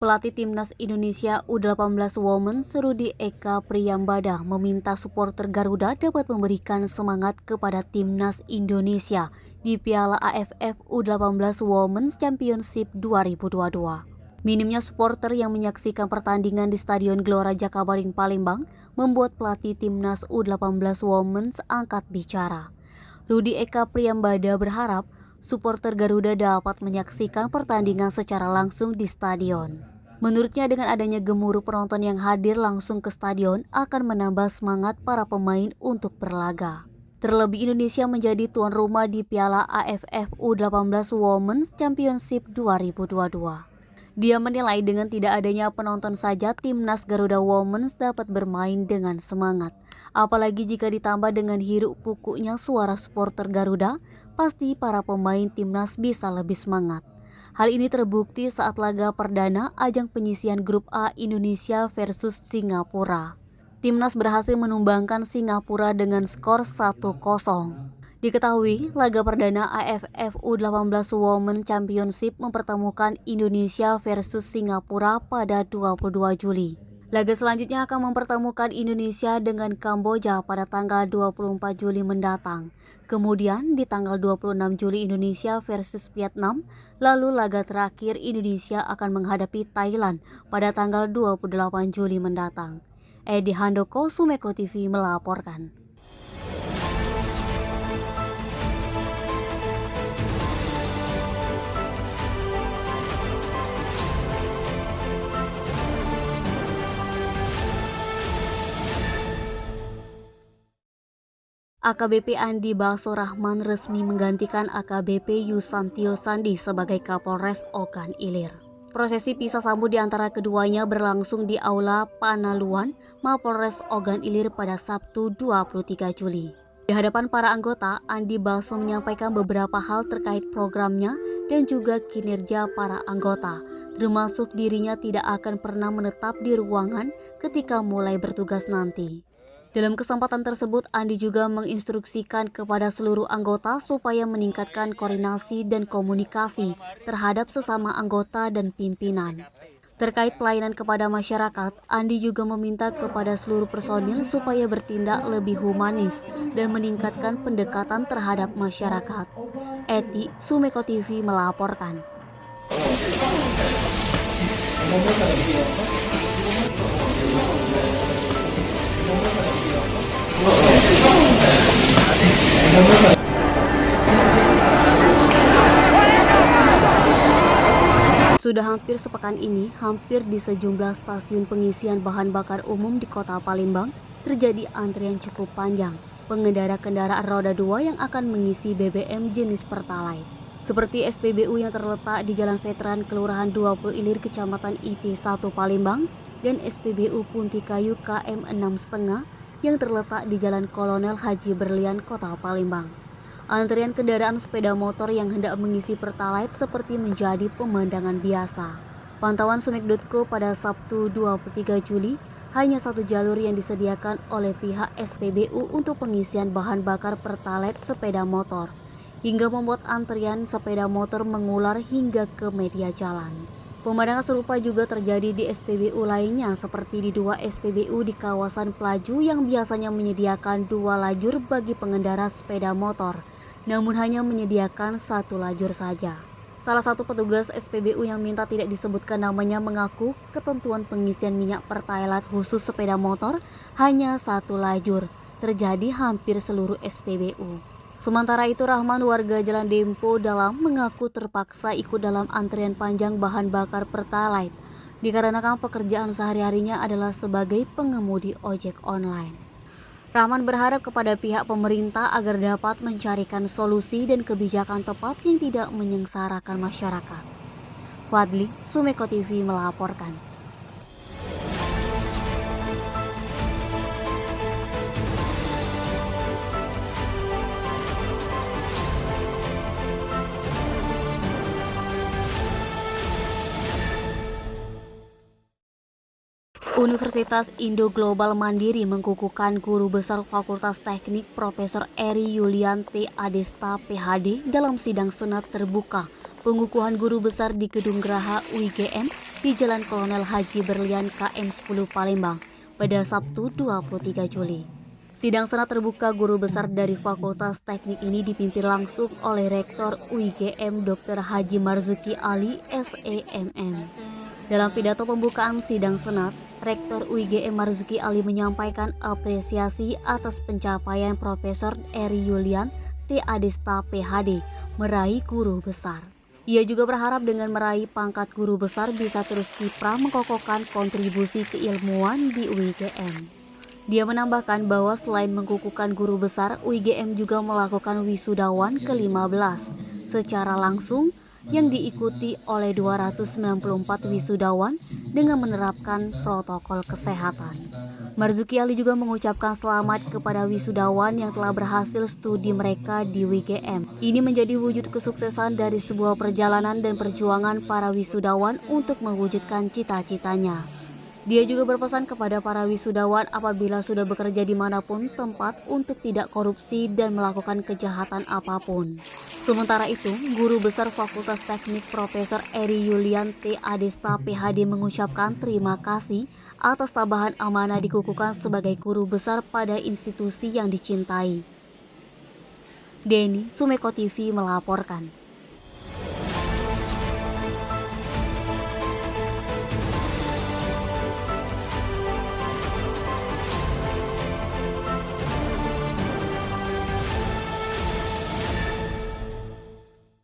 Pelatih Timnas Indonesia U18 Women Rudi Eka Priyambada meminta supporter Garuda dapat memberikan semangat kepada Timnas Indonesia di Piala AFF U18 Women's Championship 2022. Minimnya supporter yang menyaksikan pertandingan di Stadion Gelora Jakabaring Palembang membuat pelatih Timnas U18 Women's angkat bicara. Rudi Eka Priyambada berharap supporter Garuda dapat menyaksikan pertandingan secara langsung di stadion. Menurutnya dengan adanya gemuruh penonton yang hadir langsung ke stadion akan menambah semangat para pemain untuk berlaga. Terlebih Indonesia menjadi tuan rumah di Piala AFF U18 Women's Championship 2022. Dia menilai dengan tidak adanya penonton saja Timnas Garuda Women's dapat bermain dengan semangat. Apalagi jika ditambah dengan hiruk pikuknya suara supporter Garuda, pasti para pemain Timnas bisa lebih semangat. Hal ini terbukti saat laga perdana ajang penyisihan grup A Indonesia versus Singapura. Timnas berhasil menumbangkan Singapura dengan skor 1-0. Diketahui, laga perdana AFF U18 Women Championship mempertemukan Indonesia versus Singapura pada 22 Juli. Laga selanjutnya akan mempertemukan Indonesia dengan Kamboja pada tanggal 24 Juli mendatang. Kemudian di tanggal 26 Juli Indonesia versus Vietnam, lalu laga terakhir Indonesia akan menghadapi Thailand pada tanggal 28 Juli mendatang. Edi Handoko, Sumeko TV melaporkan. AKBP Andi Bakso Rahman resmi menggantikan AKBP Yusantio Sandi sebagai Kapolres Ogan Ilir. Prosesi pisah sambut di antara keduanya berlangsung di Aula Panaluan, Mapolres Ogan Ilir pada Sabtu 23 Juli. Di hadapan para anggota, Andi Bakso menyampaikan beberapa hal terkait programnya dan juga kinerja para anggota, termasuk dirinya tidak akan pernah menetap di ruangan ketika mulai bertugas nanti. Dalam kesempatan tersebut, Andi juga menginstruksikan kepada seluruh anggota supaya meningkatkan koordinasi dan komunikasi terhadap sesama anggota dan pimpinan. Terkait pelayanan kepada masyarakat, Andi juga meminta kepada seluruh personil supaya bertindak lebih humanis dan meningkatkan pendekatan terhadap masyarakat. Eti, Sumeko TV melaporkan. Sudah hampir sepekan ini, hampir di sejumlah stasiun pengisian bahan bakar umum di kota Palembang, terjadi antrian cukup panjang pengendara kendaraan roda 2 yang akan mengisi BBM jenis Pertalite. Seperti SPBU yang terletak di Jalan Veteran Kelurahan 20 Ilir Kecamatan IT1 Palembang dan SPBU Puntikayu KM 6,5 yang terletak di Jalan Kolonel Haji Berlian, Kota Palembang. Antrian kendaraan sepeda motor yang hendak mengisi Pertalite seperti menjadi pemandangan biasa. Pantauan Sumek.co pada Sabtu 23 Juli, hanya satu jalur yang disediakan oleh pihak SPBU untuk pengisian bahan bakar Pertalite sepeda motor, hingga membuat antrian sepeda motor mengular hingga ke media jalan. Pemandangan serupa juga terjadi di SPBU lainnya seperti di dua SPBU di kawasan Pelaju yang biasanya menyediakan 2 lajur bagi pengendara sepeda motor, namun hanya menyediakan 1 lajur saja. Salah satu petugas SPBU yang minta tidak disebutkan namanya mengaku ketentuan pengisian minyak Pertalite khusus sepeda motor hanya 1 lajur, terjadi hampir seluruh SPBU. Sementara itu, Rahman warga Jalan Dempo Dalam mengaku terpaksa ikut dalam antrian panjang bahan bakar Pertalite dikarenakan pekerjaan sehari-harinya adalah sebagai pengemudi ojek online. Rahman berharap kepada pihak pemerintah agar dapat mencarikan solusi dan kebijakan tepat yang tidak menyengsarakan masyarakat. Fadli, Sumeko TV melaporkan. Universitas Indo Global Mandiri mengukuhkan Guru Besar Fakultas Teknik Profesor Eri Yulianti Adesta PhD dalam sidang senat terbuka pengukuhan guru besar di Gedung Geraha UIGM di Jalan Kolonel Haji Berlian KM 10 Palembang pada Sabtu 23 Juli. Sidang senat terbuka guru besar dari Fakultas Teknik ini dipimpin langsung oleh Rektor UIGM Dr. Haji Marzuki Ali SEMM. Dalam pidato pembukaan sidang senat, Rektor UIGM Marzuki Ali menyampaikan apresiasi atas pencapaian Profesor Eri Yulian T.Adesta PhD meraih guru besar. Ia juga berharap dengan meraih pangkat guru besar bisa terus kiprah mengokohkan kontribusi keilmuan di UIGM. Dia menambahkan bahwa selain mengukuhkan guru besar, UIGM juga melakukan wisudawan ke-15 secara langsung yang diikuti oleh 294 wisudawan dengan menerapkan protokol kesehatan. Marzuki Ali juga mengucapkan selamat kepada wisudawan yang telah berhasil studi mereka di UIGM. Ini menjadi wujud kesuksesan dari sebuah perjalanan dan perjuangan para wisudawan untuk mewujudkan cita-citanya. Dia juga berpesan kepada para wisudawan apabila sudah bekerja dimanapun tempat untuk tidak korupsi dan melakukan kejahatan apapun. Sementara itu, Guru Besar Fakultas Teknik Profesor Eri Yulian T.Adesta PhD mengucapkan terima kasih atas tambahan amanah dikukuhkan sebagai guru besar pada institusi yang dicintai. Denny Sumeko TV melaporkan.